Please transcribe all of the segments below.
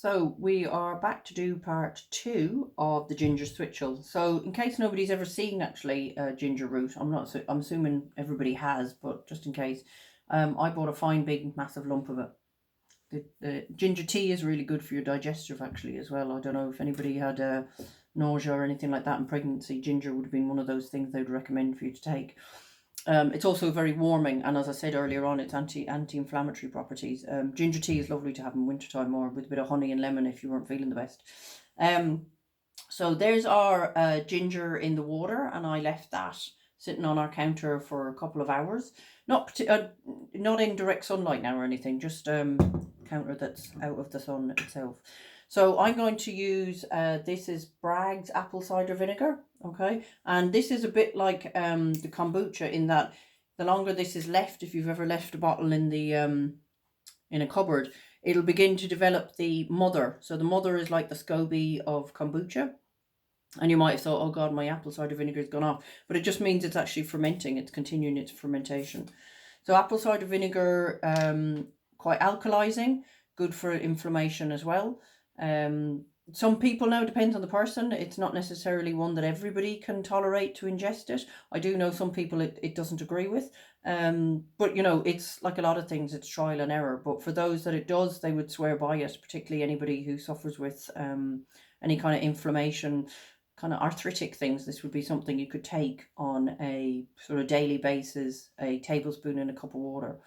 So we are back to do part 2 of the ginger switchel. So in case nobody's ever seen actually ginger root, I'm assuming everybody has, but just in case, I bought a fine big massive lump of it. The ginger tea is really good for your digestive actually as well. I don't know if anybody had nausea or anything like that in pregnancy. Ginger would have been one of those things they would recommend for you to take. It's also very warming, and as I said earlier on, it's anti-inflammatory properties. Ginger tea is lovely to have in wintertime, or with a bit of honey and lemon if you weren't feeling the best. So there's our ginger in the water, and I left that sitting on our counter for a couple of hours. Not in direct sunlight now or anything, just counter that's out of the sun itself. So I'm going to use, this is Bragg's apple cider vinegar, okay? And this is a bit like the kombucha in that the longer this is left, if you've ever left a bottle in the in a cupboard, it'll begin to develop the mother. So the mother is like the SCOBY of kombucha. And you might have thought, oh God, my apple cider vinegar has gone off. But it just means it's actually fermenting. It's continuing its fermentation. So apple cider vinegar, quite alkalizing, good for inflammation as well. Some people now, depends on the person, it's not necessarily one that everybody can tolerate to ingest it. I do know some people it doesn't agree with, but you know, it's like a lot of things, it's trial and error. But for those that it does, they would swear by it, particularly anybody who suffers with any kind of inflammation, kind of arthritic things. This would be something you could take on a sort of daily basis, a tablespoon in a cup of water,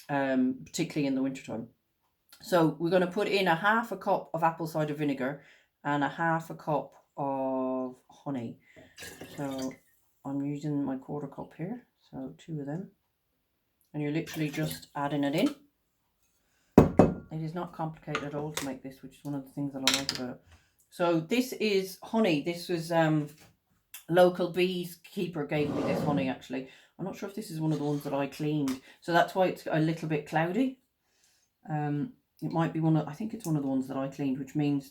particularly in the wintertime. So we're going to put in a half a cup of apple cider vinegar and a half a cup of honey. So I'm using my quarter cup here, so 2 of them. And you're literally just adding it in. It is not complicated at all to make this, which is one of the things that I like about it. So this is honey. This was local beekeeper gave me this honey actually. I'm not sure if this is one of the ones that I cleaned. So that's why it's a little bit cloudy. It might be I think it's one of the ones that I cleaned, which means,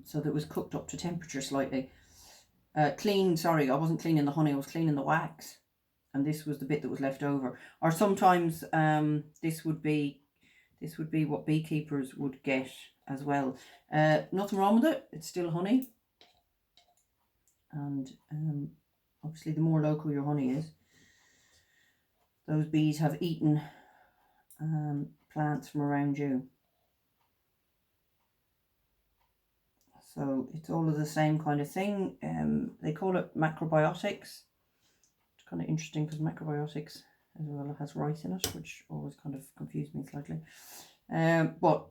so that it was cooked up to temperature slightly. Sorry, I wasn't cleaning the honey, I was cleaning the wax. And this was the bit that was left over. Or sometimes this would be what beekeepers would get as well. Nothing wrong with it, it's still honey. And obviously the more local your honey is, those bees have eaten plants from around you. So it's all of the same kind of thing. They call it macrobiotics. It's kind of interesting because macrobiotics as well has rice in it, which always kind of confused me slightly. But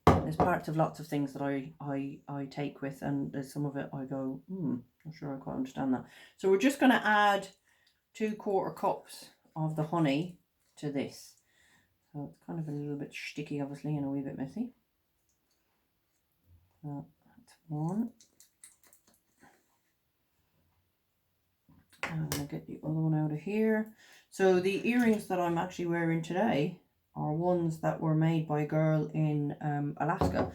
there's parts of lots of things that I take with, and there's some of it I go, not sure I quite understand that. So we're just going to add 2 quarter cups of the honey to this. So it's kind of a little bit sticky, obviously, and a wee bit messy. So that's 1. And I'm going to get the other one out of here. So the earrings that I'm actually wearing today are ones that were made by a girl in Alaska.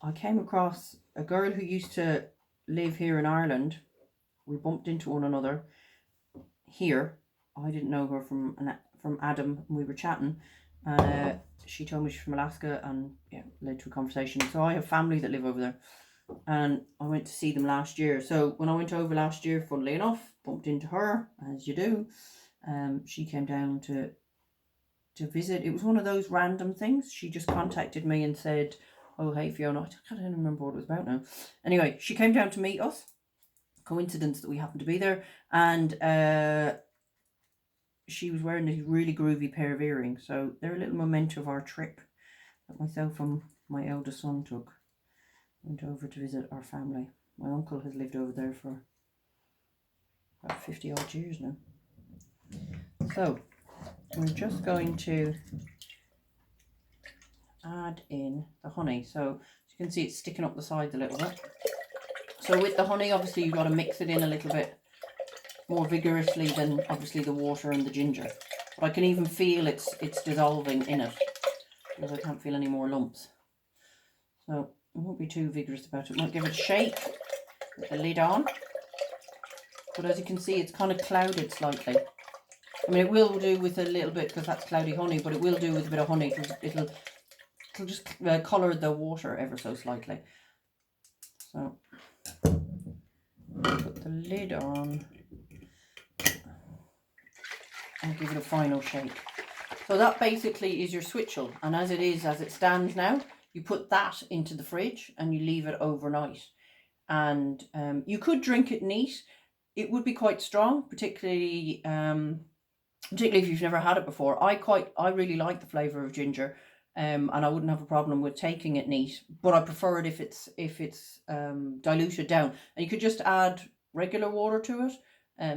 I came across a girl who used to live here in Ireland. We bumped into one another here. I didn't know her from Adam, and we were chatting. And she told me she's from Alaska, and yeah, led to a conversation. So I have family that live over there, and I went to see them last year. So when I went over last year, funnily enough, bumped into her, as you do. She came down to visit. It was one of those random things. She just contacted me and said, oh hey Fiona, I can't even remember what it was about now. Anyway, she came down to meet us. Coincidence that we happened to be there. And she was wearing a really groovy pair of earrings. So they're a little memento of our trip that myself and my eldest son took. Went over to visit our family. My uncle has lived over there for about 50 odd years now. So we're just going to add in the honey. So as you can see, it's sticking up the sides a little bit. So with the honey, obviously you've got to mix it in a little bit more vigorously than obviously the water and the ginger. But I can even feel it's dissolving in it, because I can't feel any more lumps. So I won't be too vigorous about it. Might give it a shake with the lid on. But as you can see, it's kind of clouded slightly. I mean, it will do with a little bit because that's cloudy honey, but it will do with a bit of honey because it'll it'll just colour the water ever so slightly. So put the lid on and give it a final shake. So that basically is your Switchel, and as it stands now, you put that into the fridge and you leave it overnight. And you could drink it neat. It would be quite strong, particularly if you've never had it before. I really like the flavour of ginger, and I wouldn't have a problem with taking it neat. But I prefer it if it's diluted down. And you could just add regular water to it.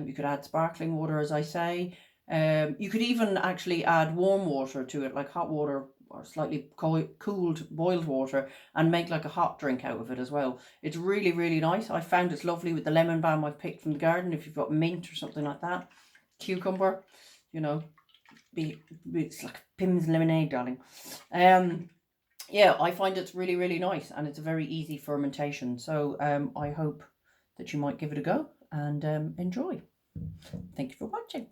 You could add sparkling water, as I say. You could even actually add warm water to it, like hot water or slightly cooled boiled water, and make like a hot drink out of it as well. It's really, really nice. I found it's lovely with the lemon balm I've picked from the garden. If you've got mint or something like that, cucumber, you know, it's like Pim's lemonade, darling. Yeah, I find it's really, really nice, and it's a very easy fermentation. So I hope that you might give it a go and enjoy. Thank you for watching.